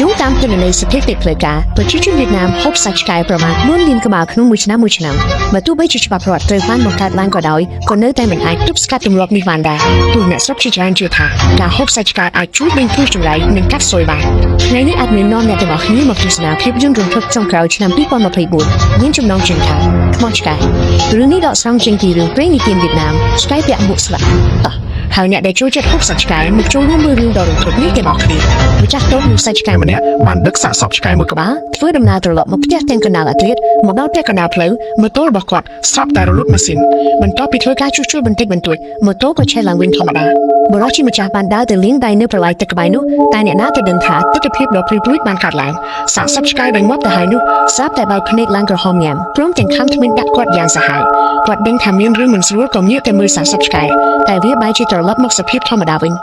យោងតាមទិន្នន័យស្ថិតិផ្លូវការប្រជាជនវៀតណាមហូបសាច់ឆ្កែប្រមាណ4លានក្បាលក្នុងមួយឆ្នាំបើទោះបីជាច្បាប់រដ្ឋត្រូវបានបង្កើតឡើងក៏ដោយក៏នៅតែមិនអាចទប់ស្កាត់ទម្លាប់នេះបានដែរព្រោះអ្នកស្រុកជាច្រើនជឿថាការហូបសាច់ឆ្កែអាចជួយដេញគ្រោះចង្រៃនិងកាត់សួយបានថ្ងៃនេះអាចមាននាំអ្នកទាំងអស់គ្នាមកទស្សនាភាពយន្តរំភើបចុងក្រោយឆ្នាំ2024មានចំណងជើងថាខ្មោចឆ្កែរឿងនេះដកស្រង់ចេញពីរឿងព្រេងនិទានវៀតណាមឆ្កែពាក់មួកស្លាប់ហើយអ្នកដែលចូលចិត្តហូបសាច់ឆ្កែមកចូលរួមមើលរឿងដ៏រំភើបនេះទាំងអស់គ្នាម្ចាស់តូបនឹងសាច់ឆ្កែម្នាក់បានដឹកសាកសពឆ្កែមួយក្បាលធ្វើដំណើរត្រឡប់មកផ្ទះទាំងកណ្ដាលអាធ្រាត្រមកដល់ផ្ទះកណ្ដាលផ្លូវម៉ូតូរបស់គាត់ស្រាប់តែរលត់ម៉ាស៊ីនបន្ទាប់ពីធ្វើការជួសជុលបន្តិចបន្តួចម៉ូតូក៏ឆេះឡើងវិញធម្មតាបរិសុទ្ធជាម្ចាស់បានដើរទៅលាងដៃនៅប្រឡាយទឹកក្បែរនោះតែអ្នកណាទៅដឹងថាទិដ្ឋភាពដ៏ព្រួយបានកើតឡើងសាកសពឆ្កែដែលងាប់ទៅហើយនោះស្រាប់តែបើកភ្នែកឡើងក្រហមញ៉ាំព្រមទាំងខំធ្មេញដាក់គាត់យ៉ាងសាហាវគាត់ដឹងថាមានរឿងមិនស្រួលក៏ងាកទៅមើលសាកសពឆ្កែតែវាបែរជាត្រឡប់មកសភាពធម្មតាវិ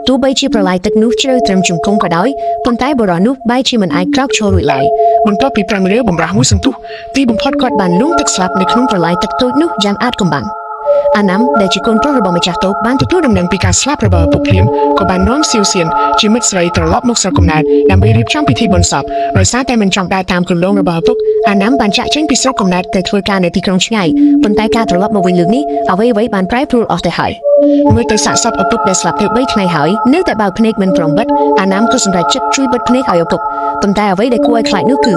ញទោះបីជាប្រឡាយទឹកនោះជ្រៅត្រឹមជង្គង់ក៏ដោយប៉ុន្តែបុរសនោះបែរជាមិនអាចក្រោកឈររួចឡើយបន្ទាប់ពីប្រឹងរើបំរាស់មួយសន្ទុះទីបំផុតគាត់បានលង់ទឹកស្លាប់នៅក្នុងប្រឡាយទឹកតូចនោះយ៉ាងអាតកំបាំងអាណាំដែលជាកូនប្រុសរបស់ម្ចាស់តូបបានទទួលដំណឹងពីការស្លាប់របស់ឪពុកភ្លាមក៏បាននាំសៀវសៀនជាមិត្តស្រីត្រឡប់មកស្រុកកំណើតដើម្បីរៀបចំពិធីបុណ្យសពដោយសារតែមិនចង់ដើរតាមគន្លងរបស់ឪពុកអាណាំបានចាក់ចេញពីស្រុកកំណើតទៅធ្វើការនៅទីក្រុងឆ្ងាយប៉ុន្តែការត្រឡប់មកវិញលើកនេះអ្វីៗបានប្រែប្រួលអស់ទៅហើយមើលទៅសាកសពឪពុកដែលស្លាប់ទៅ3ថ្ងៃហើយនៅតែបើកភ្នែកមិនព្រមបិទអាណាំក៏សម្រេចចិត្តជួយបិទភ្នែកឲ្យឪពុកប៉ុន្តែអ្វីដែលគួរឲ្យខ្លាចនោះគ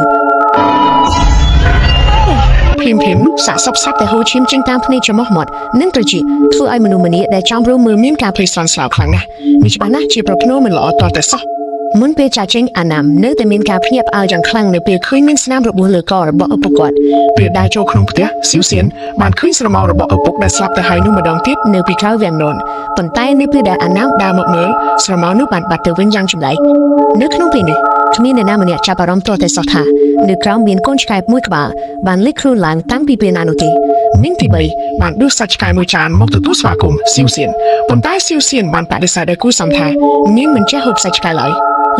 ឺភ្លាមសាកសពស្រាប់តែហូរឈាមចេញតាមភ្នែកច្រមុះមាត់និងត្រចៀកធ្វើឲ្យមនុស្សម្នាដែលចង់រស់មើលមានការភ័យស្លន់ស្លោខ្លាំងណាស់នេះច្បាស់ណាស់ជាប្រផ្នូលមិនល្អតតែសោះមុនពេលចាក់ចេញអាណាំនៅតែមានការភ្ញាក់ផ្អើលយ៉ាងខ្លាំងនៅពេលឃើញមានស្នាមរបួសលើករបស់ឪពុកគាត់ពេលដើរចូលក្នុងផ្ទះសៀវសៀនបានឃើញស្រមោលរបស់ឪពុកដែលស្លាប់ទៅហើយនោះម្ដងទៀតនៅពីក្រោយវាំងននប៉ុន្តែនៅពេលដែលអាណាំដើរមកមើលស្រមោលនោះបានបាត់ទៅវិញយ៉ាងចម្លែកនៅក្នុងពេលនេះគ្មានអ្នកណាម្នាក់ចាប់អារម្មណ៍ទាល់តែសោះថានៅក្រោមមានកូនឆ្កែមួយក្បាលបានលេចខ្លួនឡើងតាំងពីពេលណានោះទេនាងទី3បានដួសសាច់ឆ្កែមួយចានមកទទួលស្វាគមន៍សៀវសៀនប៉ុន្តែសៀវសៀនបានបដិសេធដោយគូសំថានាងមិនចេះហូបសាច់ឆ្កែឡើយ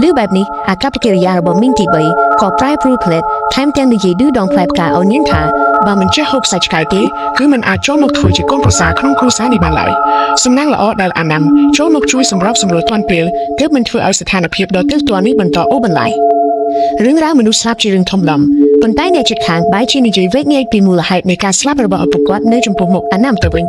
ឮបែបនេះអាកប្បកិរិយារបស់មីងទី3ក៏ប្រែប្រួលផ្លែតថែមទាំងនិយាយឌឺដងផ្លែផ្កាឲ្យនាងថាបើមិនចេះហូបសាច់ឆ្កែទេគឺមិនអាចចូលមកធ្វើជាកូនប្រសារក្នុងគ្រួសារនេះបានឡើយសំណាងល្អដែលអាណាំចូលមកជួយសម្របសម្រួលទាន់ពេលទើបមិនធ្វើឲ្យស្ថានភាពដ៏ទើសទាល់នេះបន្តអូសបន្លាយរឿងរ៉ាវមនុស្សស្លាប់ជារឿងធំដុំប៉ុន្តែអ្នកជិតខាងបែរជានិយាយវែកញែកពីមូលហេតុនៃការស្លាប់របស់ឪពុកគាត់នៅចំពោះមុខអាណាំទៅវិញ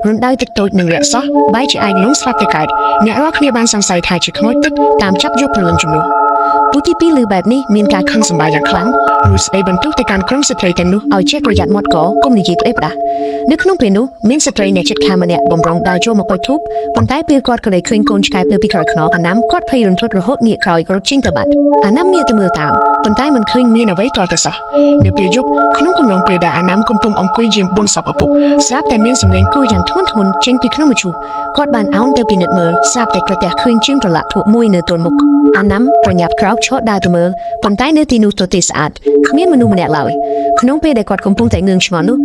រំដៅទឹកតូចនិងរសោះបែរជាអាចលងស្លាប់ទៅកើតអ្នករាល់គ្នាបានសង្ស័យថាជាខ្មោចទឹកតាមចាប់យកព្រលឹងជំនួសទូទី2លើបែបនេះមានការខឹងសម្បាយ៉ាងខ្លាំងរួចស្ដីបន្ទោសទៅកាន់ក្រុមស្ត្រីទាំងនោះឲ្យចេះប្រយ័ត្នមាត់កកុំនិយាយផ្លេសផ្ដាស់នៅក្នុងពេលនោះមានស្ត្រីអ្នកជិតខាងម្នាក់បំរុងដើរចូលមកបុយធូបប៉ុន្តែពេលគាត់ក៏เลยឃើញកូនឆ្កែនៅពីក្រោយខ្នងអាណាំគាត់ភ័យរន្ធត់រហូតងាកក្រោយរត់ចេញទៅបាត់អាណាំងាកទៅមើលតាមប៉ុន្តែមិនឃើញមានអ្វីទាល់តែសោះនៅពេលយប់ក្នុងកំឡុងពេលដែលអាណាំកំពុងអង្គុយយាមបុណ្យសពឪពុកស្រាប់តែមានសំឡេងគោយ៉ាងធ្ងន់ធ្ងរចេញពីក្នុងមឈូសគាត់បានអោនទៅពិនិត្យមើលស្រាប់តែប្រទះឃើញជាងប្រឡាក់ធូបមួយនៅទល់មុខអាណាំប្រញាប់ក្រោកឈរដើរទៅមើលប៉ុន្តែនៅទីនោះទទេស្អាតគ្មានមនុស្សម្នាក់ឡើយក្នុងពេលដែលគាត់កំពុងតែងឿងឆ្ងល់នោះ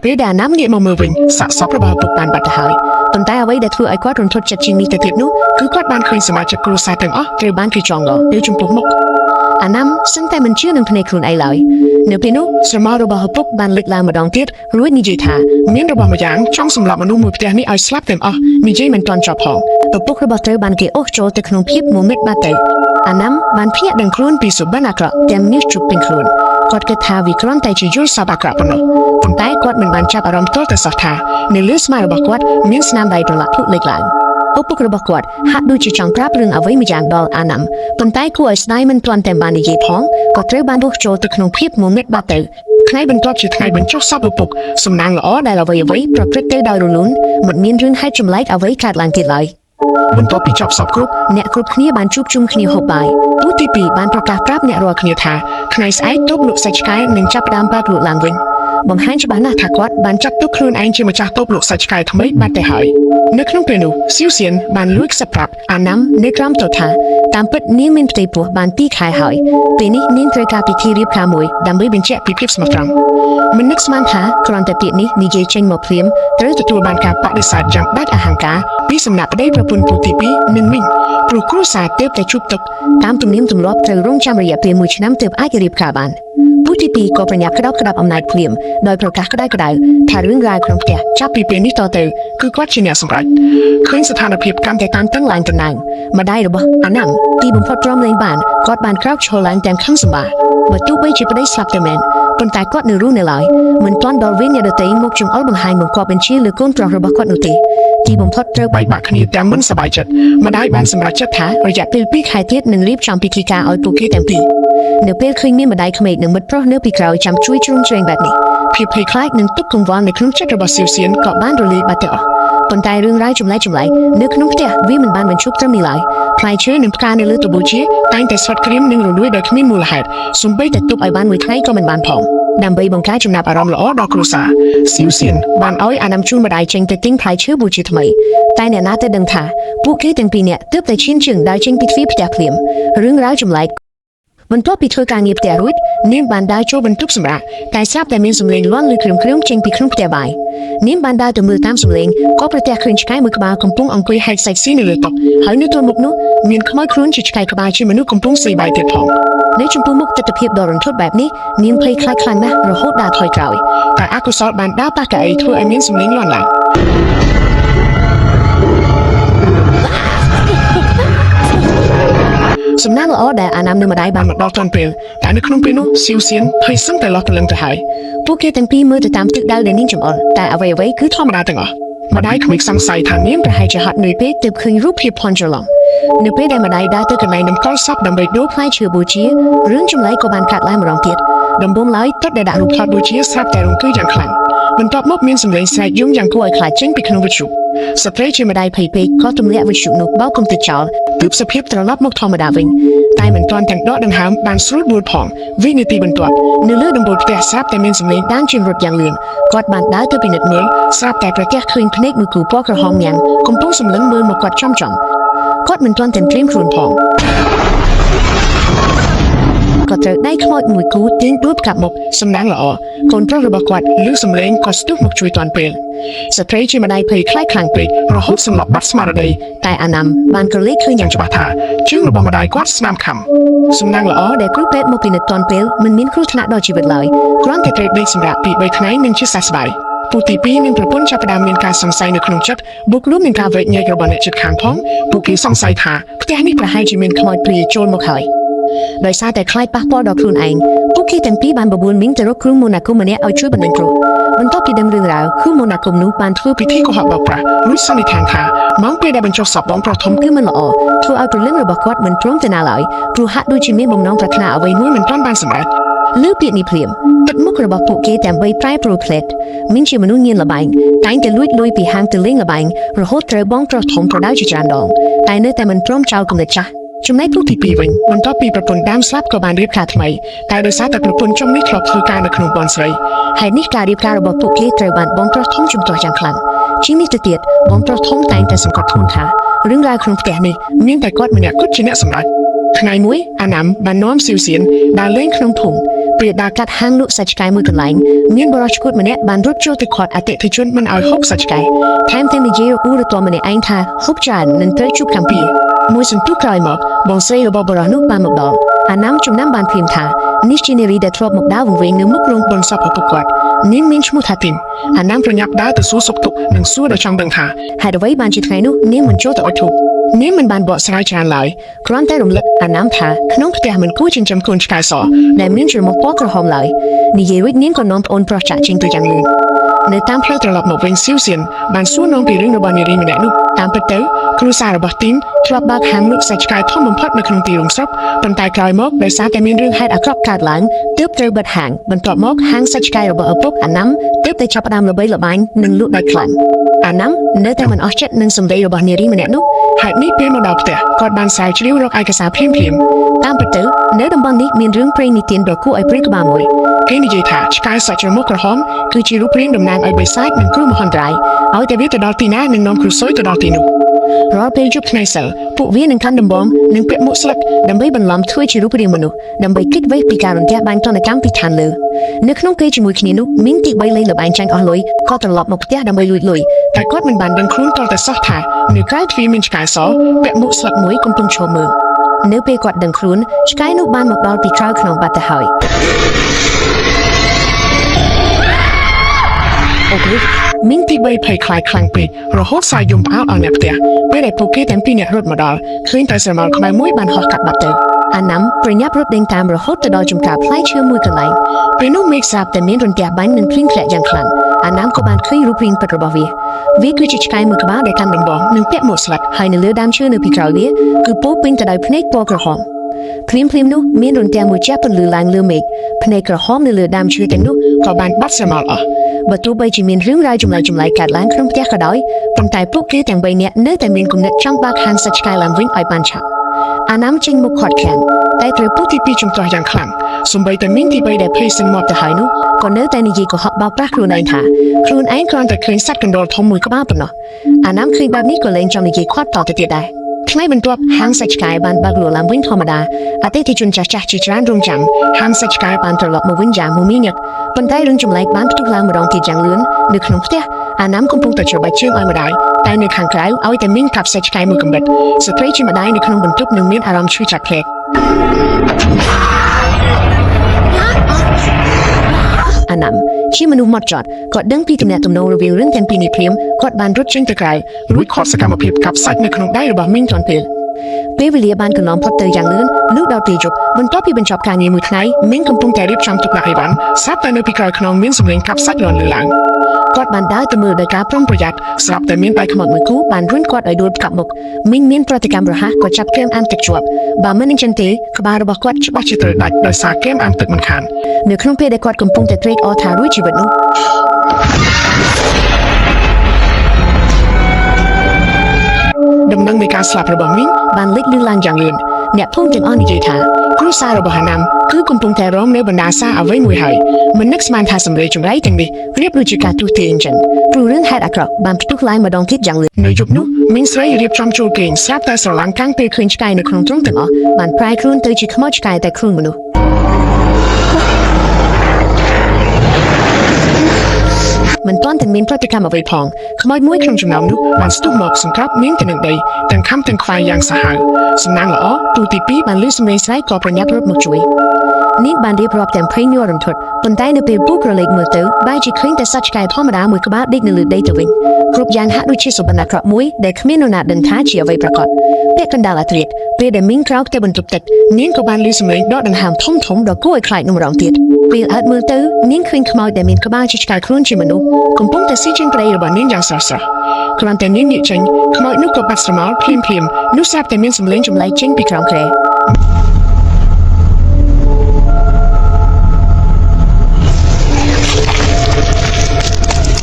ពេលដែលអាណាំងាកមកមើលវិញសាកសពរបស់ឪពុកបានបាត់ទៅហើយប៉ុន្តែអ្វីដែលធ្វើឲ្យគាត់រន្ធត់ចិត្តជាងនេះទៅទៀតនោះគឺគាត់បានឃើញសមាជិកគ្រួសារទាំងអស់ត្រូវបានគេចងកនៅចំពោះមុខអាណាំសឹងតែមិនជឿនឹងភ្នែកខ្លួនឯងឡើយនៅពេលនោះស្រមោលរបស់ឪពុកបានលេចឡើងម្ដងទៀតរួចនិយាយថាមានរបស់ម្យ៉ាងចង់សម្លាប់មនុស្សមួយផ្ទះនេះឲ្យស្លាប់ទាំងអស់និយាយមិនទាន់ចប់ផងឪពុករបស់ត្រូវបានគេអូសចូលទៅក្នុងភាពងងឹតបាត់ទៅអាណាំបានភ្ញាក់ដឹងខ្លួនពីសុបិនអាក្រក់ទាំងមាសជប់ពេញខ្លួនគាត់គិតថាវាគ្រាន់តែជាយល់សប្តិអាក្រក់ប៉ុណ្ណោះប៉ុន្តែគាត់មិនបានចាប់អារម្មណ៍ទាល់តែសោះថានៅលើស្មារបស់គាត់មានស្នាមដៃប្រឡាក់ភ្លុកលេចឡើងឪពុករបស់គាត់ហាក់ដូចជាចង់ប្រាប់រឿងអ្វីម្យ៉ាងដល់អាណាំប៉ុន្តែគួរឲ្យស្ដាយមិនទាន់តែបាននិយាយផងក៏ត្រូវបានដួសចូលទៅក្នុងភាពងងឹតបាត់ទៅថ្ងៃបន្ទាប់ជាថ្ងៃបញ្ចុះសពឪពុកសំណាងល្អដែលអ្វីប្រព្រឹត្តទៅដោយរលូនមិនមានរឿងហេតុចម្លែកអ្វីកើតឡើងទៀតឡើយបន្ទាប់ពីចប់សពគ្រប់អ្នកគ្រប់គ្នាបានជួបជុំគ្នាហូបបាយទូទី2បានប្រកាសប្រាប់អ្នករាល់គ្នាថាថ្ងៃស្អែកតូបលក់សាច់ឆ្កែនឹងចាប់ផ្ដើមបើកលក់ឡើងវិញបង្ហាញច្បាស់ណាស់ថាគាត់បានចាត់ទុកខ្លួនឯងជាម្ចាស់តូបលក់សាច់ឆ្កែថ្មីបាត់ទៅហើយនៅក្នុងពេលនោះសៀវសៀនបានលួចខ្សែប្រាប់អាណាំនៅក្រោមទៅថាតាមពិតនាងមានផ្ទៃពោះបាន2ខែហើយពេលនេះនាងត្រូវការពិធីរៀបការមួយដើម្បីបញ្ជាក់ពីភាពស្មោះត្រង់មិននឹកស្មានថាគ្រាន់តែពាក្យនេះនិយាយចេញមកភ្លាមត្រូវទទួលបានការបដិសេធយ៉ាងដាច់អហង្ការពីសំណាក់ប្តីប្រពន្ធទី2និងមីងព្រោះគ្រួសារទើបតែជួបទុកតាមទំនៀមទម្លាប់ត្រូវរងចាំរយៈពេល1ឆ្នាំទើបអាចរៀបការបាន ผู้ที่ปีก็ประหยัดกระดับอำนาจเปลี่ยมโดยประกาศก็ได้ถ้าเรื่องราวของแกจับปีเป็นนี้ต่อเติมคือกัดเชียร์สำหรับเคยสถานเพียบการแต่การตั้งหลังกันนางมาได้หรือบ่อันนั้นตีบุญพอดร้อมเลงบานกอดบานคราวโชว์หลังแดงข้างสมบัติมาตู้ใบจีบได้สับเตแมนคนตายกอดในรู้ในลายเหมือนตอนดอลวินยาเดตย์มุกจงอัลบังไฮมุกกอเป็นชื่อหรือก้นตรองระบกอดนุตีตีบุญพอดเจอใบบักขณีแต่มันสบายจัดมาได้บานสำหรับจัดท้าระยะปีปีขายเทียดหนึ่งรีบจำพิธีการเอาตัวกี้เต็มปีเนื้อเปรี้ยวคืนนี้มาได้ขมิ้นหนึ่งมัดเพราะเนื้อปีกเราจำช่วยจุ่มเชิงแบบนี้เพียบเพลคล้ายหนึ่งตุ๊กกงวานในคลุ้มจักรบาสิวเสียนเกาะบ้านโรลีบาเตอคนตายเรื่องร้ายจุ่มไหลเนื้อขนมเตี้ยวิมันบ้านมันชุบจะมีหลายพลายเชื้อหนึ่งการในเลือดตัวบูชีตั้งแต่สวัสดิ์ครีมหนึ่งรุ่นด้วยโดยขมิ้นมูลหายสมบัติแต่ตุ๊กไอบ้านมือไทยก็มันบ้านผองนำใบบงการจุ่มนับอารมณ์ละอ้อดอกครูซาสิวเสียนบ้านอ้อยนำจุ่มมาได้เจงแต่ติ้งพลายเชื้อบูชีทำไมแต่เนี่ยน่าจะดังท่าพวกที่ตั้งปีเนี่ยเติบแต่ชิ้นจึงได้เจงปิดฟีบแต่เปลี่ยมเรื่องร้ายจุ่มไหลมันก็ปิดเธอการเงียบแต่รุ่ยนิ่มบานได้โจบรรทุกสำหรับแต่ทราบแต่มีสมเลงล้วนเลยเครื่องเจงปีเครื่องแต่ใบนิ่มบานได้ตัวมือตามสมเลงก็ประแต่คืนใช้มือกบาคำปุ้งองคุยให้ใส่ซีในเรือตกหายในตัวมุกนู้มีนขโมยครุ่นจิตใจกบาชื่อมนุษย์คำปุ้งใส่ใบเต็ดทองในชมพูมุกจะตะเพียบดอรันทดแบบนี้นิ่มเพลย์คล้ายคลังนะเราโหดดาถอยกล่าวแต่อากุศลบานได้ปากไก่ทั่วไอมีนสมเลงล้วนหลังสำนักละอ้อแต่อานำเนื้อมาได้บานมาดอกตอนเปลแต่ในขนมเปนู้สิวเสียนเผยซึ่งแต่ลอกตะลึงจะหายพวกแกตั้งปีมือจะตามตึกได้เลยนิ่งจมอ่อนแต่เอาไว้คือธรรมดาตั้งอ่ะมาได้ขมิกสังใส่ทางนี้แต่ให้จะหัดหนุ่ยเป๊ะตึบคืนรูปเพียบพรจลองเนื้อเป๊ะได้มาได้ตึกกันในน้ำก้อนซับดำใบดูพลายเชื่อบูชีเรื่องจมไหลก็บานขาดไล่มารองเทียดดำบ่มไหลตัดได้ด่ารูปพลาดบูชีซับแต่ลงคืออย่างคลั่งมันตอบมกมีนสำเร็จใส่ยุ่งอย่างกล้วยคลายเจ้งไปขนมวิชุสเปรย์เชื่อมาได้เผยเป๊ะก็ตุ้มเลี้ยวิชุนุกเบ้ากุมติดจอลตึบสะเพียบตระลับมกทอมาดาวิงตายเหมือนตอนแต่งดอกดังหามบานสรุดบูดผ่องวินาทีบรรทบเนื้อเลือดดำบูดแต่ทราบแต่มีนสำเร็จด้านจินรถอย่างเลือนกอดบานได้ตัวเป็นเน็ตเมืองทราบแต่ประเทศคืนพเนกมือกูปอกระหองยันคงต้องสำลังมือมากอดจอมกอดเหมือนตอนแต่งเตรียมครูนผ่องก็เจอได้ขโมยมือกูทิ้งรูปกับหมกสำนักละอคนพระระบกวัดหรือสำเร็จก็สตุกหมกช่วยตอนเปลสเตรย์ที่มาได้เผยคล้ายคลางเปลเราหดสำหรับบัตสมาร์ดเลยแต่อานำบานกระเล็กขึ้นอย่างจับตาจึงระบบมาได้กวาดสนามคำสำนักละอได้กรุ๊ปเล็ดมาเป็นตอนเปลมันมิ้นครูธนาดอชีวิตเลยกร้อนแต่เตรดได้สำหรับปีใบขนายหนึ่งชื่อสบายผู้ตีปีหนึ่งประปุ่นจับประดามมีการสงสัยในขนมจัดบุกลุ่มมีการเวทเงยกระบอกในจุดขางท้องผู้กีสงสัยท่าแต่นี่ประหายจีมินขโมยปลีโจรมาขายโดยซาแต่คล้ายปะปอดอกครูนเองผู้ขี้แต่งปีบานบบุญมิ้งจะรบครูโมนาคุมันเนี่ยเอาช่วยบรรลุมันต้องพิดำเรื่องราวคือโมนาคุมนู้บานทั่วพิธีก็หับบอกปะรู้สันนิษฐานค่ะมองไปได้บรรจบสอบบ้องประทมคือมันละอทั่วเอาตัวเรื่องระบบกอดเหมือนพร้อมจะน่าไหลครูฮัดดูจิมินบงน้องปรารถนาเอาไว้นู้นมันต้อนบานสมัยเลือกเปลี่ยนนิเพลียมตัดมุกระบบผูกเกแต่ใบปลายโปรเพลตมิ้งชื่อมนุษย์เงียนละบายแต่งแต่ลุยปีหางแต่เล่งละบายระหดเตะบ้องประทมประได้จิจารดองแต่เนื้อแต่มันพร้อมเจ้ากำเนิดจ้าจุดในผู้ที่ปีวินมันต้องปีประปุ่นดามสลับกับบานเรียบขาดทำไมแต่โดยสารแต่ประปุ่นจมไม่ครบคือการในขนมบอลสวยให้นิการเรียบการระบบผู้เกตเตอร์บันบองประทมจุ่มตัวจังคลังชิ้นนี้จะเตียดบองประทมแต่งแต่สังกัดทุนค่ะเรื่องราวขนมแก่นี่มีแต่กอดมันเนี่ยก็ชิ้นเนี่ยสำหรับขณะมุ้ยอานำบานน้อมสิวเสียนดาเล่งขนมถุงเปรียดดากัดหางลุกสัจไก่มือกันไหลมีบรชกุดมันเนี่ยบานรูปโจติคอดอาเตะที่จุนมันเอาฮกสัจไก่แถมเต็มเยอะอูรตัวมันเนี่ยไอ้ท่าฮกจานนั่นเตยชุบคำปีมวยสันตุกลายหมอกบองเซ่ระบบบรนุบานหมกดอกอาน้ำจุ่มน้ำบานพิมพ์ท่านิชินีรีเดทรอบหมกดาววงเวงเนื้อมุกลงบนซับหกกอดนิ่มมินชมุทัติมอาน้ำประยับได้แต่สู้สกตุกหนึ่งสู้โดยช่างบังท่าหายเอาไว้บานจิตไงนุนิ่มมันโจแต่อดทุกนิ่มมันบานบ่อสลายจานไหลครั้งแต่รำลึกอาน้ำท่าขนมเตียมันกู้จินจำคุณชายสอและมิ้นจุ่มปอกกระหอมไหลนี่เยวินิ่มก็น้องโอนประจักษ์จริงตัวอย่างลืมในตามเพลตระลับหมกเวงซิวเซียนบานสู้น้องปีเรื่องระบายรีมันแน่นุตามเปิดเต๋อครูสารบักติมทรัพย์บากหางลุกสัจกายท่อมพัดในขนมตีลงซับปันตายกลายมกโดยสารแต่มีเรื่องให้อักรับขาดหลังเติบเจอบัดหางบรรทบมกหางสัจกายระเบิดปุ๊บอันน้ำเติบได้จับดามระเบิดระบายหนึ่งลุกได้คลังอันน้ำเนื้อแต่มันออกเจ็ดหนึ่งสมเด็จระบายรีมันแน่นุหากนี่เปลี่ยนมาดอกเตะกอดบานสายเฉลียวรกไอกระสาเพียมตามเปิดเต๋อเนื้อดำบันนี้มีเรื่องเพลงนิตินดอกคู่ไอปริกบามวยเกณฑ์ใจถ่าชกายสัจมกกระหอมคือจีรูปเรียงดำนางไอใบไซด์หนึ่งครูมหันไรเอาแต่วิตดอกตีหน้าหนึ่งน้องครูซอยตัวดอกตีนุรอเป็นจุดในเซลผู้วิ่งหนึ่งคันดำบอมหนึ่งเป็ดมุสลักดำใบบรรลัมช่วยจีรูปเรียงมนุษย์ดำใบคิดไว้ปีการุนแก่บางตอนในการปิดทันเลยนึกน้องเกยจมูกขี้นุมิ้นติใบเลยหลับอันจังอ่อนลอยก็ตลอดหมกแก่ดำใบลุยแต่ก็มันบานดังคลุ้นตอนแต่ซอกถ่าหนึ่งใกล้ทวีมินชกายซอเป็ดมุสลักมวยกุมตุงโชมือเนื้อเปกอดดังคลุ้นชกายนุบานหมกดอลปีคราวขนมบัตเตอร์หอย អូខេមីងទី3ភ័យខ្លាចខ្លាំងពេករហូតសាយយំផ្អើលអស់អ្នកផ្ទះពេលដែលពួកគេទាំងពីរអ្នករត់មកដល់ឃើញតែស្រមោលខ្មែរមួយបានហោះកាត់បាត់ទៅអាណាំប្រញាប់រត់ដេញតាមរហូតទៅដល់ចំការផ្លែឈើមួយកន្លែងពេលនោះមេឃស្រាប់តែមានរន្ទះបាញ់និងភ្លៀងធ្លាក់យ៉ាងខ្លាំងអាណាំក៏បានឃើញរូបរាងពិតរបស់វាគឺជាឆ្កែមួយក្បាលដែលកាន់ដំបងនិងពាក់មួកស្លឹកហើយនៅលើដើមឈើនៅពីក្រោយវាគឺពោពេញទៅដោយភ្នែកពណ៌ក្រហមភ្លាមនោះមានរន្ទះមួយចាស់ពន្លឺឡើងលើមេឃភ្នែកក្រហមនៅលើដើមឈើទាំងនោះក៏បានបាត់ស្រមោលអស់បើទោះបីជាមានរឿងរ៉ាវចម្លែកកើតឡើងក្នុងផ្ទះក៏ដោយប៉ុន្តែពួកគេទាំង3នាក់នៅតែមានគំនិតចង់បើកហាងសាច់ឆ្កែឡើងវិញឲ្យបានឆាប់អាណាំចេញមុខខាត់ខានតែត្រូវពួកទី2ជំទាស់យ៉ាងខ្លាំងសូម្បីតែមីងទី3ដែលភ័យសិនមកទៅហើយនោះក៏នៅតែនិយាយកុហកបោកប្រាស់ខ្លួនឯងថាខ្លួនឯងគ្រាន់តែឃើញសត្វកណ្ដុរធំមួយក្បាលប៉ុណ្ណោះអាណាំឃើញបែបនេះក៏លែងចង់និយាយខាត់តទៅទៀតដែរថ្ងៃបន្ទាប់ហាងសាច់ឆ្កែបានបើកលក់ឡើងវិញធម្មតាអតិថិជនចាស់ជាច្រើនរងចាំហាងសាច់ឆ្កែបានត្រឡប់មកវិញយ៉ាងមមាញឹកប៉ុន្តែរឿងចម្លែកបានផ្ទុះឡើងម្ដងទៀតយ៉ាងលឿននៅក្នុងផ្ទះអាណាំកំពុងតែច្របាច់ជើងឲ្យម្ដាយតែនៅខាងក្រៅឲ្យតែមីងកាប់សាច់ឆ្កែមួយកំបិតស្ត្រីជាម្ដាយនៅក្នុងបន្ទប់នឹងមានអារម្មណ៍ឈឺចាប់ភ្នែកអាណាំជាមនុស្សម៉ត់ចត់គាត់ដឹងពីទំនាក់ទំនងរវាងរឿងទាំងពីរនេះព្រាមគាត់បានរត់ចេញទៅក្រៅរួចខកសកម្មភាពកាប់សាច់នៅក្នុងដៃរបស់មីងទាន់ពេលវេលាបានកន្លងផុតទៅយ៉ាងលឿនលុះដល់ពេលយប់បន្ទាប់ពីបញ្ចប់ការងារមួយថ្ងៃមីងកំពុងតែរៀបចំទុកដាក់អីវ៉ាន់ស្រាប់តែនៅពីក្រោយខ្នងមានសំឡេងកាប់សាច់លន់ឡើងគាត់បានដើរទៅមើលដោយការប្រុងប្រយ័ត្នស្រាប់តែមានដៃខ្មោចមួយគូបានរុញគាត់ឲ្យដួលកាប់មុខមីងមានប្រតិកម្មរហ័សក៏ចាប់គែមអាំងទឹកជាប់បើមិនអញ្ចឹងទេក្បាលរបស់គាត់ច្បាស់ជាត្រូវដាច់ដោយសារគែមអាំងទឹកមិនខាននៅក្នុងពេលដែលគាត់កំពុងតែត្រេកអរថារួចជីវិតនោះដំណឹងនៃការស្លាប់របស់មីងបានលេចលឺឡើងយ៉ាងលឿនអ្នកភូមិទាំងអស់និយាយថាគ្រួសាររបស់អាណាំគឺកំពុងតែរងនៅបណ្ដាសាអ្វីមួយហើយមិននឹកស្មានថាសម្លេងចម្លែកទាំងនេះរៀបដូចជាការទូទាអញ្ចឹងព្រោះរឿងហេតុអាក្រក់បានផ្ទុះឡើងម្ដងទៀតយ៉ាងលឿននៅយប់នោះមីងស្រីរៀបចំចូលគេងស្រាប់តែស្រឡាំងកាំងពេលឃើញឆ្កែនៅក្នុងទ្រុងទាំងអស់បានប្រែខ្លួនទៅជាខ្មោចឆ្កែតែខ្លួនមនុស្សមិនទាន់តែមានប្រតិកម្មអ្វីផងខ្មោចមួយក្នុងចំណោមនោះបានស្ទុះមកសង្ក្រាប់មីងទៅនឹងដីទាំងខំទាំងខ្វាយយ៉ាងសាហាវសំណាងល្អទូទី2បានលឺសំឡេងស្រែកក៏ប្រញាប់រត់មកជួយនាងបានរៀបរាប់ទាំងភ័យញ័ររន្ធត់ប៉ុន្តែនៅពេលពូក្រឡេកមើលទៅបែរជាឃើញតែសត្វឆ្កែធម្មតាមួយក្បាលដេកនៅលើដីទៅវិញគ្រប់យ៉ាងហាក់ដូចជាសុបិនអាក្រក់មួយដែលគ្មាននរណាដឹងថាជាអ្វីប្រកបពាក់កណ្ដាលអាធ្រាត្រពេលដែលមីងក្រោកទៅបន្ទប់ទឹកនាងក៏បានលឺសំឡេងដកដង្ហើមធំដ៏គួរឲ្យខ្លាចនោះម្ដងទៀតពេលអត់មើលទៅនាងឃើញខ្មោចដែលមានក្បាលជាឆ្កែខ្លួនជាមនុស្សកំពុងតែស៊ីជើងព្រៃរបស់នាងយ៉ាងស្រស់ៗគ្រាន់តែនាងងាកចេញខ្មោចនោះក៏បាត់ស្រមោលភ្លាមនោះស្រាប់តែមានសំឡេងចម្លែកចេញពីក្រោមគ្រែ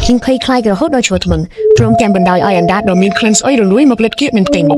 គិងភ័យខ្លាចរហូតដល់ឈួរធ្មឹងព្រមទាំងបណ្ដោយឲ្យអណ្ដាតដ៏មានក្លិនស្អុយរលួយមកលេបគៀកមានផ្ទៃមុខ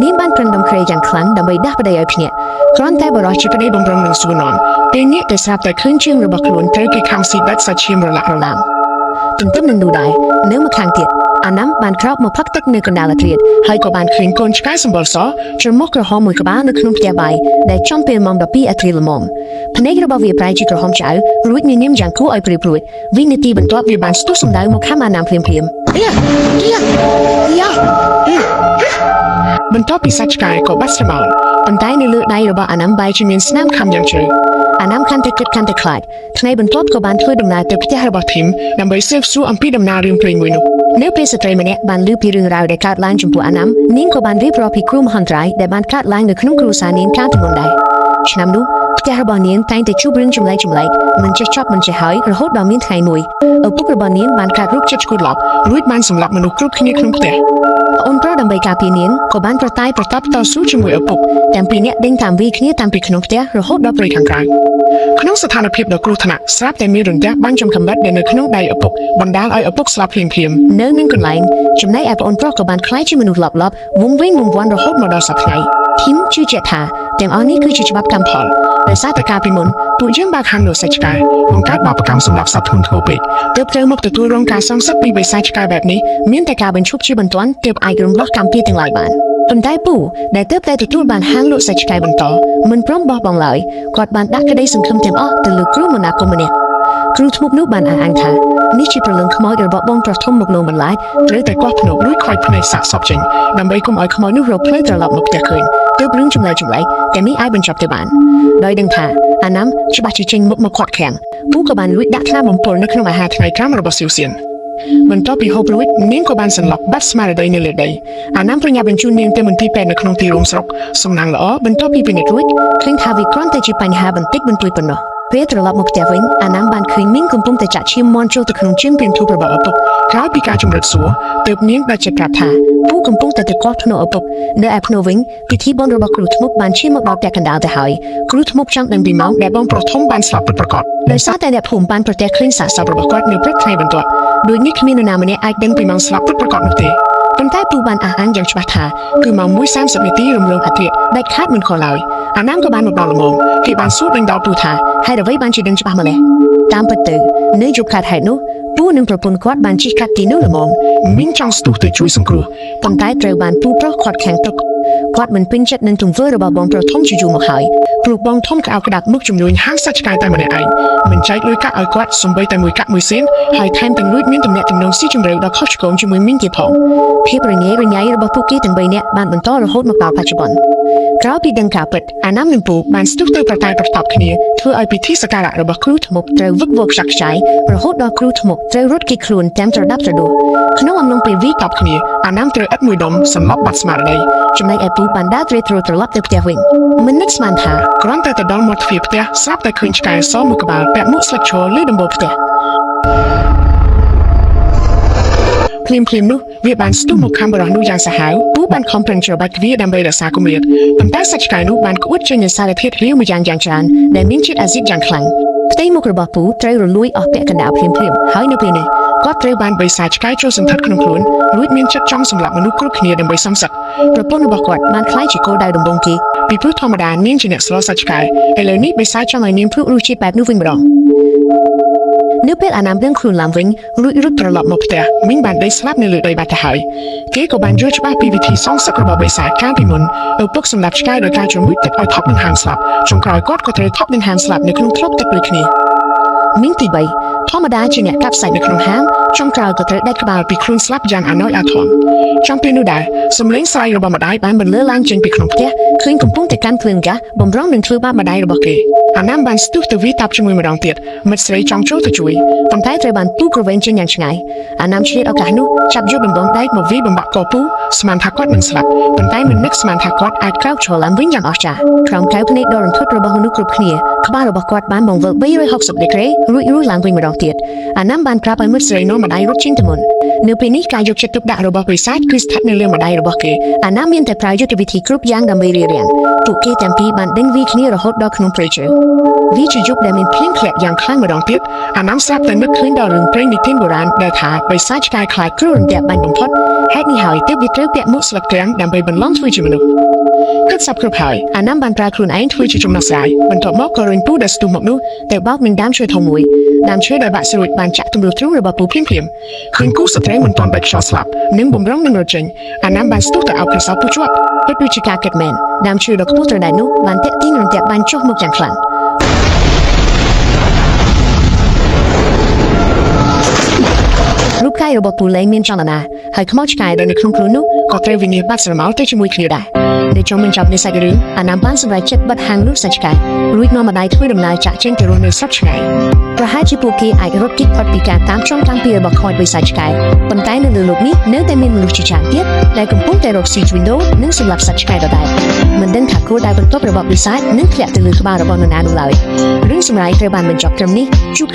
នាងបានប្រឹងដំក្រេយ៉ាងខ្លាំងដើម្បីដាស់ប្តីឲ្យភ្ញាក់គ្រាន់តែបរិសុទ្ធជាប្តីបំរុងនឹងសួរនាំពេលនេះតែស្រាប់តែឃើញជើងរបស់ខ្លួនត្រូវគេខំស៊ីដាច់សាច់ឈាមរលាក់រឡាំទន្ទឹមនឹងនោះដែរនៅម្ខាងទៀតអាណាំបានក្រោកមកផឹកទឹកនៅកណ្ដាលអាធ្រាត្រហើយក៏បានឃើញកូនឆ្កែសម្បុរសច្រមុះក្រហមមួយក្បាលនៅក្នុងផ្ទះបាយដែលចំពេលម៉ោង12អាធ្រាត្រល្មមភ្នែករបស់វាប្រែជាក្រហមឆ្អៅរួចញញឹមយ៉ាងគួរឲ្យព្រឺព្រួយវិនាទីបន្ទាប់វាបានស្ទុះសំដៅមកខាំអាណាំភ្លាមបន្ទាប់ពីសាច់ឆ្កែក៏បាត់ស្រមោលប៉ុន្តែនៅលើដៃរបស់អាណាំបែរជាមានស្នាមខំយ៉ាងជ្រៅអាណាំកាន់តែគិតកាន់តែខ្លាចថ្ងៃបន្ទាប់ក៏បានធ្វើដំណើរទៅផ្ទះរបស់ធីមដើម្បីស៊ើបសួរអំពីដំណើររឿងព្រេងមួយនោះនៅពេលស្ត្រីម្នាក់បានឮពីរឿងរ៉ាវដែលកើតឡើងចំពោះអាណាំនាងក៏បានរៀបរាប់ពីគ្រោះមហន្តរាយដែលបានកើតឡើងនៅក្នុងគ្រួសារនាងកាលពីមុនដែរឆ្នាំនោះផ្ទះរបស់នាងតែងតែជួបរឿងចម្លែកមិនចេះចប់មិនចេះហើយរហូតដល់មានថ្ងៃមួយឪពុករបស់នាងបានកើតរោគចិត្តឈឺឡប់រួចបានសម្លាប់មនុស្សគ្រប់គ្នាក្នុងផ្ទះអូនប្រុសដើម្បីការពារនាងក៏បានប្រតែប្រតាប់តស៊ូជាមួយឪពុកទាំងពីរនាក់ដេញតាមវាគ្នាតាមពីក្នុងផ្ទះរហូតដល់ព្រៃខាងក្រៅក្នុងស្ថានភាពដ៏គ្រោះថ្នាក់ស្រាប់តែមានរន្ទះបាញ់ចំកំបិតដែលនៅក្នុងដៃឪពុកបណ្ដាលឲ្យឪពុកស្លាប់ភ្លាមនៅនឹងកន្លែងចំណែកឯប្អូនប្រុសក៏បានក្លាយជាមនុស្សលបវង្វេងវង្វាន់រហូតមកដល់សប្តាហ៍ធីមជឿជាក់ថាទាំងអស់នេះគឺជាច្បាប់កម្មផលដោយសារតែការពីមុនពួកយើងបើកហាងលក់សាច់ឆ្កែបង្កើតបាបកម្មសម្រាប់សត្វធ្ងន់ធ្ងរពេកទើបត្រូវមកទទួលរងការសងសឹកពីបិសាចឆ្កែបែបនេះមានតែការបញ្ឈប់ជាបន្ទាន់ទើបអាចរំលោះកម្មពីទាំងឡាយបានប៉ុន្តែពូដែលទើបតែទទួលបានហាងលក់សាច់ឆ្កែបន្តមិនព្រមបោះបង់ឡើយគាត់បានដាក់ក្តីសង្ឃឹមទាំងអស់ទៅលើគ្រូមនាគមម្នាក់គ្រូធ្មប់នោះបានអះអាងថានេះជាព្រលឹងខ្មោចរបស់បងប្រធមមកលោមិនឡាយត្រូវតែគាត់ភ្នក់រួចខ្វាយភ្នែកសាកសពចេញដើម្បីកុំឲ្យខ្មោចនោះរកផ្លូវត្រឡប់មកផ្ទះឃើញទើបរឿងចម្លែកតែនេះអាចបញ្ចប់ទៅបានដោយដឹងថាអាណាំច្បាស់ជាចេញមុខមកខាត់ខាំងពូក៏បានលួចដាក់ថ្នាំបំពុលនៅក្នុងអាហារថ្ងៃក្រោយរបស់ស៊ូសៀន បន្ទាប់ពីហូបរួចនាងក៏បានសន្លប់បាត់ស្មារតីនៅលើដីអាណាមប្រញាប់បញ្ជូននាងទៅមន្ទីរពេទ្យនៅក្នុងទីរួមស្រុកសំណាងល្អបន្ទាប់ពីពិនិត្យរួចឃើញថាវាគ្រាន់តែជាបញ្ហាបន្តិចបន្តួចប៉ុណ្ណោះពេលត្រឡប់មកផ្ទះវិញអាណាមបានឃើញមីងកំពុងតែចាក់ឈាមមាន់ចូលទៅក្នុងជើងព្រានធូបរបស់ឪពុកក្រោយពីការជម្រិតសួរទើបនាងបានចិត្តប្រាប់ថាពូកំពុងតែទៅកោះធ្នូឪពុកនៅឯភ្នូវិញពិធីបុណ្យរបស់គ្រូធ្មប់បានឈានមកដល់ពាក់កណ្ដាលទៅហើយគ្រូធ្មប់ចង់ដឹងពីម៉ោងដែលបងប្រុសធំបានស្លាប់ពិតប្រាកដដោយសារតែអ្នកភូមិបានប្រទះឃើញសាកសពរបស់គាត់នៅព្រឹកថ្ងៃបន្ទាប់ដោយនេះគ្មាននរណាម្នាក់អាចដឹងពីម៉ោងស្លាប់ពិតប្រាកដនោះទេប៉ុន្តែពូបានអះអាងយ៉ាងច្បាស់ថាគឺម៉ោង 1:30 នាទីរំលងអាទិត្យដាច់ខាតមិនខុសឡើយអាណាមក៏បានមកដល់ល្មមគេបានសួរដេញដល់ពូថាហេតុអ្វីបានជាដឹងច្បាស់ម្ល៉េះតាមពិតទៅនៅយប់ខាត់ហេតុនោះពូនិងប្រពន្ធគាត់បានជិះកាត់ទីនោះល្មមមីងចង់ស្ទុះទៅជួយសង្គ្រោះប៉ុន្តែត្រូវបានពូប្រុសគាត់ខាំងទឹកគាត់មិនពេញចិត្តនឹងទង្វើរបស់បងប្រុសធំជាយូរមកហើយព្រោះបងធំក្តៅក្តាប់មុខជំនួយហាងសាច់ឆ្កែតែម្នាក់ឯងមិនចែកលុយកាក់ឲ្យគាត់សំបីតែមួយកាក់មួយសេនហើយថែមទាំងលួចមានទំនាក់ទំនងស៊ីជម្រៅដល់ខុសឆ្គងជាមួយមីងទៀតផងភាពរញ៉េរញ៉ៃរបស់ពួកគេទាំង3នាក់បានបន្តរហូតមកដល់បច្ចុប្បន្នក្រោយពីដឹងការពិតអាណាមនិងពូបានស្ទុះទៅប្រតែប្រតាប់គ្នាធ្វើឲ្យពិធីសក្ការៈរបស់គ្រូធ្មប់ត្រូវវឹកវរខ្ចាក់ខ្ចាយរហូតដល់គ្រូធ្មប់ត្រូវរត់គេចខ្លួនទាំងត្រដាប់ត្រដួសក្នុងអំឡុងពេលវាយតប់គ្នាអាណាមត្រូវឥតមួយដុំសន្លប់បាត់ស្មារតីចំណែកឯពូបានដើរត្រឡប់ទៅផ្ទះវិញមិននឹកស្មានថាគ្រាន់តែទៅដល់មាត់ទ្វារផ្ទះស្រាប់តែឃើញឆ្កែសមួយក្បាលពាក់មួកស្លឹកឈើលើដំបូលផ្ទះភ្លាមនោះវាបានស្ទុះមកខាំបរោះនោះយ៉ាងសាហាវពូបានខំប្រឹងច្របាច់វាដើម្បីរក្សាគម្លាតប៉ុន្តែសាច់ឆ្កែនោះបានក្អួតចេញនូវសារធាតុរាវមួយយ៉ាងច្រើនដែលមានជាតិអាស៊ីតយ៉ាងខ្លាំងផ្ទៃមុខរបស់ពូត្រូវរលួយអស់ពាក់កណ្ដាលភ្លាមហើយនៅពេលនេះគាត់ត្រូវបានបិសាចឆ្កែចូលសន្ធិដ្ឋក្នុងខ្លួនរួចមានចិត្តចង់សម្លាប់មនុស្សគ្រប់គ្នាដើម្បីសំសឹកប្រពន្ធរបស់គាត់បានខ្លាចជាគោលដៅដំបូងគេពីព្រោះធម្មតានាងជាអ្នកស្លសាច់ឆ្កែឥឡូវនេះបិសាចចង់ឲ្យនាងភ្លក់រសជាតិបែបនោះវិញម្ដងនៅពេលអាណាមដឹងខ្លួនឡើងវិញរួចរត់ត្រឡប់មកផ្ទះមីងបានដេកស្លាប់នៅលើដីបាត់ទៅហើយគេក៏បានយល់ច្បាស់ពីវិធីសងសឹករបស់បិសាចកាលពីមុនឪពុកសម្រាប់ឆ្កែដោយការជ្រមុជទឹកឲ្យថប់នឹងហាងស្លាប់ចុងក្រោយគាត់ក៏ត្រូវថប់នឹងហាងស្លាប់នៅក្នុងទ្រព្យទឹកដូចគ្នាមីងទី3ធម្មតាជាអ្នកកាប់សាច់នៅក្នុងហាងចុងក្រោយក៏ត្រូវដាច់ក្បាលពីខ្លួនស្លាប់យ៉ាងអាណយអាធំចំពេលនោះដែរសំឡេងស្រែករបស់ម្ដាយបានបន្លឺឡើងចេញពីក្នុងផ្ទះឃើញកំពុងតែកាន់ភ្លើងហ្គាសបំរុងនឹងធ្វើបាបម្ដាយរបស់គេអាណាមបានស្ទុះទៅវាតាប់ជាមួយម្ដងទៀតមិត្តស្រីចង់ចូលទៅជួយប៉ុន្តែត្រូវបានពូក្រវែងចេញយ៉ាងឆ្ងាយអាណាមឆ្លៀតឱកាសនោះចាប់យកដំបងដែកមកវាយបំបាក់កពូស្មានថាគាត់នឹងស្លាប់ប៉ុន្តែមិននឹកស្មានថាគាត់អាចក្រោកឈរឡើងវិញយ៉ាងអស្ចារ្យក្រោមកែវភ្នែកដ៏រន្ធត់របស់មនុស្សគ្រប់គ្នាក្បាលរបស់គាត់បានបង្វិល360ដឺក្រេរួចរស់ឡើងវិញម្ដងទៀតអាណាមបានប្រាប់ឲ្យមិត្តស្រីនាំម្ដាយរត់ចេញទៅមុននៅពេលនេះការយកចិត្តទុកដាក់របស់បិសាចគឺស្ថិតនៅលើម្ដាយរបស់គេអាណាមមានតែប្រើយុទ្ធវិធីគ្រប់យ៉ាងដើម្បីរារាំងពួកគេទាំងពីរបានដេញវាគ្នារហូតដល់ក្នុងព្រៃជ្រៅវាជាយប់ដែលមានភ្លៀងធ្លាក់យ៉ាងខ្លាំងម្ដងទៀតអាណាមស្រាប់តែនឹកឃើញដល់រឿងព្រេងនិទានបុរាណដែលថាបិសាចឆ្កែខ្លាចគ្រូរន្ទះបាញ់បំផុតហេតុនេះហើយទើបវាត្រូវពាក់មួកស្លឹកទ្រាំងដើម្បីបន្លំធ្វើជាមនុស្សគិតសពគ្រប់ហើយអាណាមបានប្រើខ្លួនឯងធ្វើជាចំណាស់ស្រាយបន្ទាប់មកក៏រញពូដែលស្ទុះមកនោះតែបោកនឹងដើមឈើធំមួយដើមឈើដែលបាក់ស្រួចបានចាក់ទម្រង់ទ្រូងរបស់ពូភ្លាមឃើញគូសត្រូវមិនទាន់បាច់ខ្យល់ស្លាប់និងបំរុងនឹងរត់ចេញអាណាមបានស្ទុះទៅអោបក្រសោបពូជាប់ពិតដូចជាការគិតមែនដើមឈើដ៏ខ្ពស់ត្រដែតនោះបានតាក់ទាញរន្ទះបាញ់ចុះមកយ៉ាងខ្លាំងរូបកាយរបស់ពូលែងមានចលនាហើយខ្មោចឆ្កែដែលនៅក្នុងខ្លួននោះក៏ត្រូវវិនិច្ឆ័យបាត់ស្រមោលទៅជាមួយគ្នាដែរនៅចុងបញ្ចប់នៃសាច់រឿងអាណាមបានសម្រេចចិត្តបិទហាងលក់សាច់ឆ្កែរួចនាំម្ដាយធ្វើដំណើរចាក់ចេញទៅរស់នៅស្រុកឆ្ងាយប្រហែលជាពួកគេអាចរត់គេចផុតពីការតាមចងចាំពីរបស់ខ្មោចបិសាចឆ្កែប៉ុន្តែនៅលើលោកនេះនៅតែមានមនុស្សជាច្រើនទៀតដែលកំពុងតែរកស៊ីជួញដូរនិងសម្លាប់សត្វឆ្កែដដែលមិនដឹងថាគោលដៅបន្ទាប់របស់បិសាចនឹងធ្លាក់ទៅលើក្បាលរបស់នរណានោះឡើយរឿងសម្រាប់ត្រូវបានបញ្ចប់ត្រឹមនេះជួប